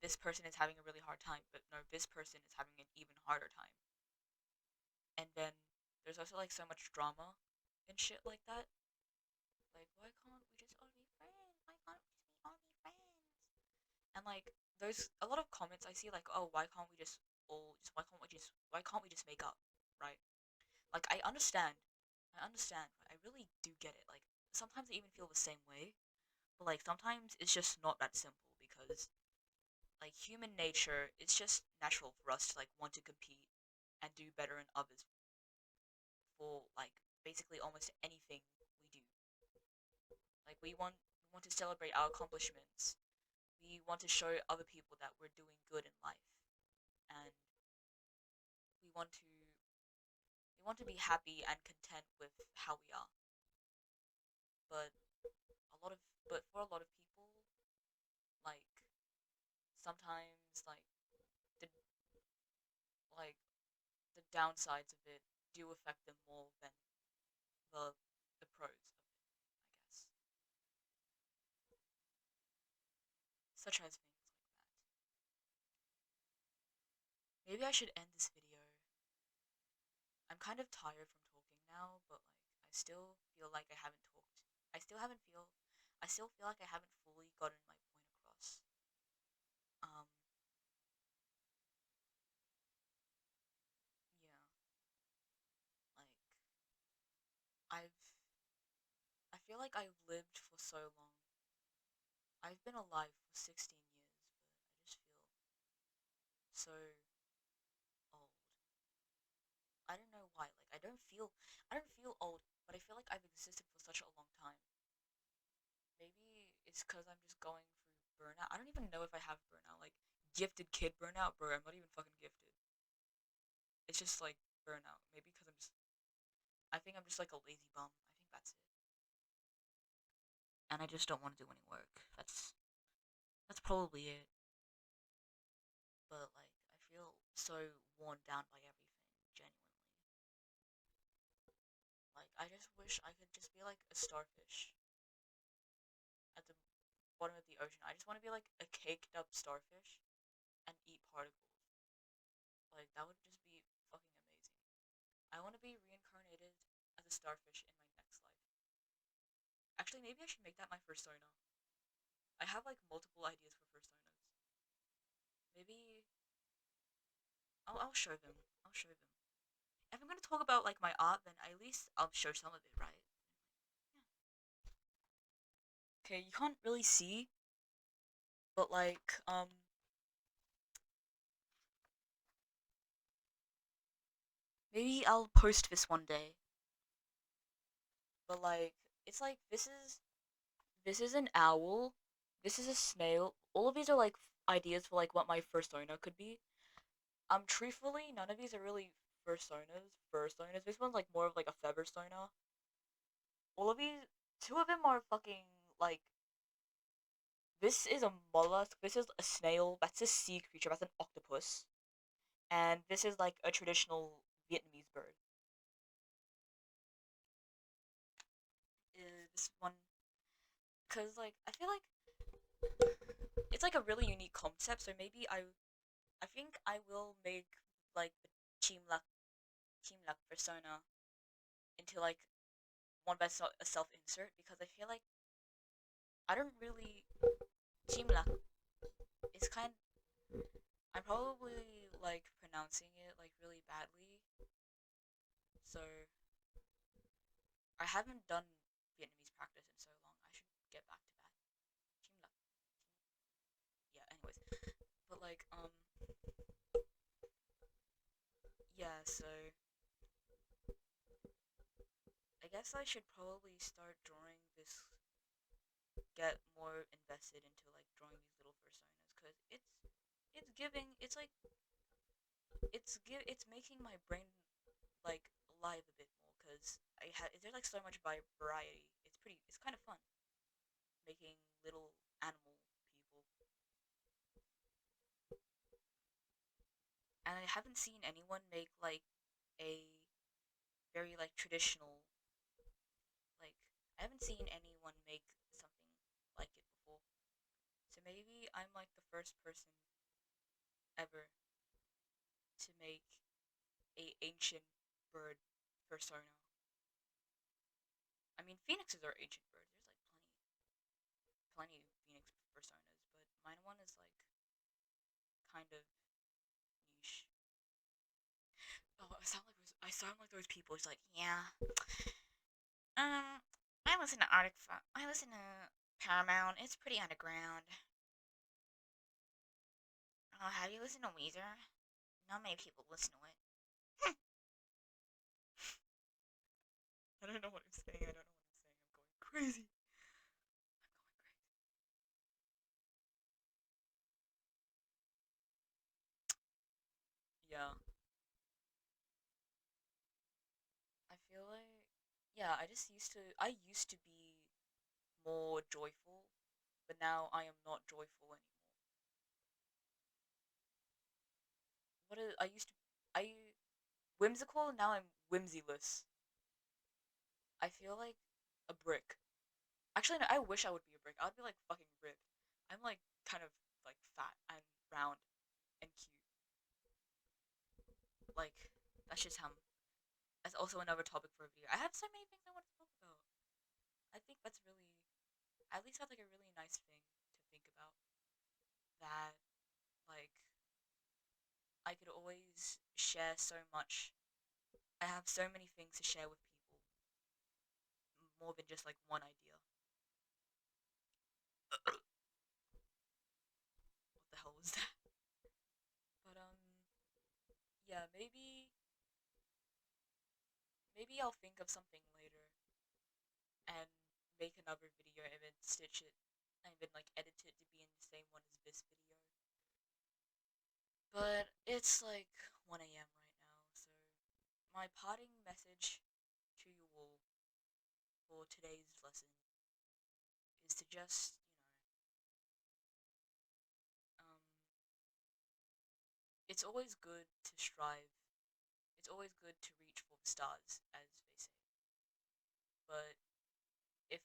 this person is having a really hard time, but no, this person is having an even harder time. And then there's also like so much drama and shit like that. Like why can't we just all be friends? Why can't we just be all be friends? And like there's a lot of comments I see like oh why can't we just make up, right? Like I understand, I really do get it. Like sometimes I even feel the same way, but like sometimes it's just not that simple because like human nature, it's just natural for us to like want to compete and do better than others for like basically almost anything we do. Like we want to celebrate our accomplishments. We want to show other people that we're doing good in life, and we want to we want to be happy and content with how we are. But a lot of but for a lot of people, like sometimes the like the downsides of it do affect them more than the the pros of it, I guess. Such as things like that. Maybe I should end this video. I'm kind of tired from talking now, but like I still feel like I haven't talked. I still haven't feel I still feel like I haven't fully gotten my point across. Um yeah, like I've I feel like I've lived for so long. I've been alive for 16 years, but I just feel so old. I don't know why. Like I don't feel old, but I feel like I've existed for such a long time. It's because I'm just going through burnout. I don't even know if I have burnout. Like, gifted kid burnout? Bro, I'm not even fucking gifted. It's just like burnout. Maybe because I think I'm just like a lazy bum. I think that's it. And I just don't want to do any work. That's probably it. But like, I feel so worn down by everything, genuinely. Like, I just wish I could just be like a starfish at the bottom of the ocean. I just want to be like a caked up starfish and eat particles. Like, that would just be fucking amazing. I want to be reincarnated as a starfish in my next life. Actually, maybe I should make that my persona. I have like multiple ideas for personas. Maybe I'll show them. I'll show them. If I'm gonna talk about like my art, then at least I'll show some of it, right? Yeah. Okay, you can't really see, but like maybe I'll post this one day. But like it's like this is an owl. This is a snail. All of these are like ideas for like what my persona could be. Truthfully, none of these are really personas. Personas. This one's like more of like a feather persona. All of these, two of them are fucking like. This is a mollusk. This is a snail. That's a sea creature. That's an octopus. And this is like a traditional Vietnamese bird. This one, cause like I feel like it's like a really unique concept. So maybe I think I will make like the team luck persona into like one by a self insert because I feel like I don't really team luck is kind. I'm probably like pronouncing it like really badly, so I haven't done Vietnamese practice in so long. I should get back to that. Team luck. Yeah. Anyways, but like yeah. So I guess I should probably start drawing this. Get more invested into like drawing these little personas because it's giving. It's like it's making my brain like alive a bit more because there's like so much variety. It's kind of fun making little animal people, and I haven't seen anyone make like a very like traditional like I haven't seen anyone make something like it before. So maybe I'm like the first person ever to make a ancient bird persona. I mean, phoenixes are ancient birds. There's like plenty of phoenix personas, but mine one is like kind of niche. Oh, I sound like those people. It's like, yeah, I listen to I listen to Paramount. It's pretty underground. Oh, have you listened to Weezer? Not many people listen to it. I don't know what I'm saying. I don't know what I'm saying. I'm going crazy. Yeah, I feel like yeah. I used to be more joyful, but now I am not joyful anymore. I used to I whimsical. Now I'm whimsyless. I feel like a brick. Actually, no, I wish I would be a brick. I would be like fucking ripped. I'm like kind of like fat and round and cute. Like that's just how. That's also another topic for a video. I have so many things I want to talk about. I think that's really, at least that's like a really nice thing to think about. That like I could always share so much. I have so many things to share with people, more than just like one idea. What the hell was that? But yeah, maybe I'll think of something later and make another video and then stitch it and been like edited to be in the same one as this video. But it's like 1 a.m. right now, so my parting message to you all for today's lesson is to just, it's always good to strive. It's always good to reach for the stars, as they say. But if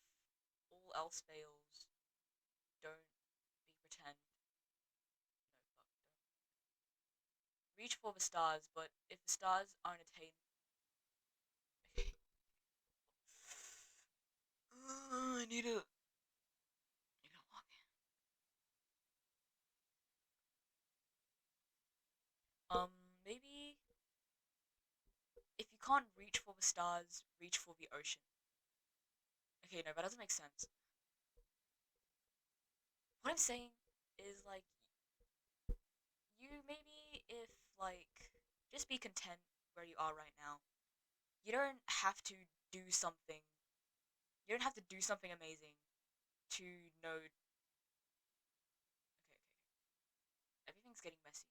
all else fails, don't be pretend. No, fuck, don't. Reach for the stars, but if the stars aren't attained, okay. I need to log in. Maybe if you can't reach for the stars, reach for the ocean. Okay, no, that doesn't make sense. What I'm saying is like you maybe if like just be content where you are right now. You don't have to do something. You don't have to do something amazing to know. Okay, okay. Everything's getting messy.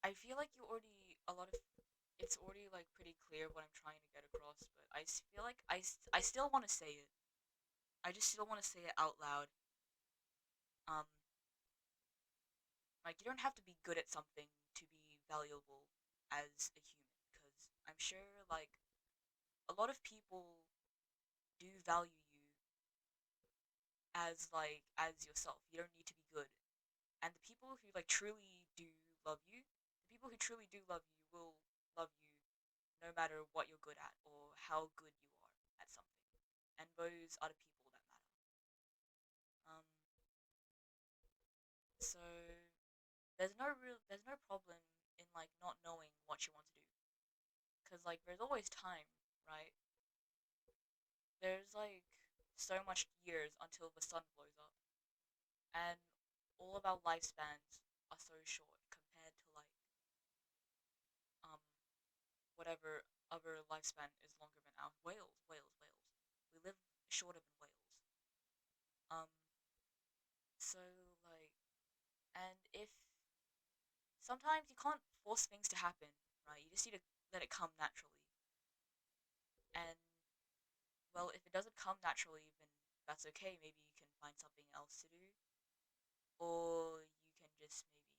I feel like you already a lot of it's already like pretty clear what I'm trying to get across, but feel like I still want to say it. I just still want to say it out loud. Um, like you don't have to be good at something to be valuable as a human, because I'm sure like a lot of people do value you as yourself. You don't need to be good. And the people who like truly do love you, the people who truly do love you will love you no matter what you're good at or how good you are at something. And those are the people that matter. Um, so there's no problem in like not knowing what you want to do, because like there's always time, right? There's like so much years until the sun blows up, and all of our lifespans are so short compared to like um whatever other lifespan is longer than ours. Whales. We live shorter than whales. Um, so like, and if sometimes you can't force things to happen, right? You just need to let it come naturally. And well, if it doesn't come naturally, then that's okay. Maybe you can find something else to do, or you can just maybe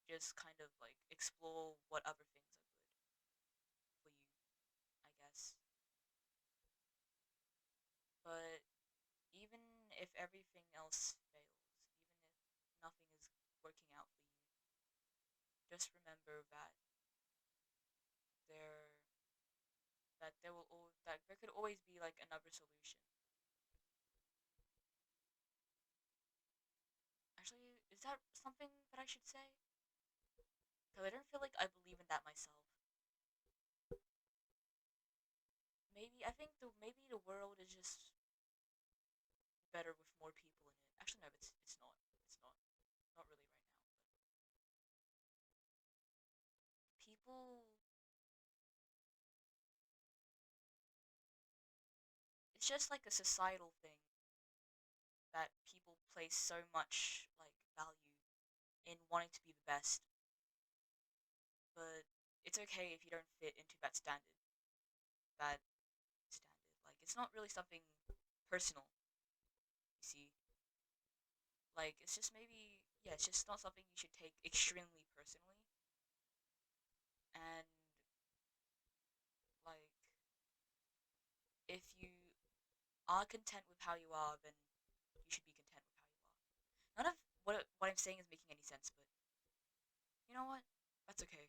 just kind of like explore what other things are good for you, I guess. But even if everything else fails, even if nothing is working out for you, just remember there that there could always be like another solution. Actually, is that something that I should say? Because I don't feel like I believe in that myself. Maybe I think maybe the world is just better with more people in it. Actually, no, it's not. It's not really right now. But people, it's just like a societal thing that people place so much like value in wanting to be the best, but it's okay if you don't fit into that standard. That standard, like it's not really something personal. You see, like it's just maybe yeah, it's just not something you should take extremely personally. And like if you are content with how you are, then you should be content with how you are. None of what I'm saying is making any sense, but you know what? That's okay.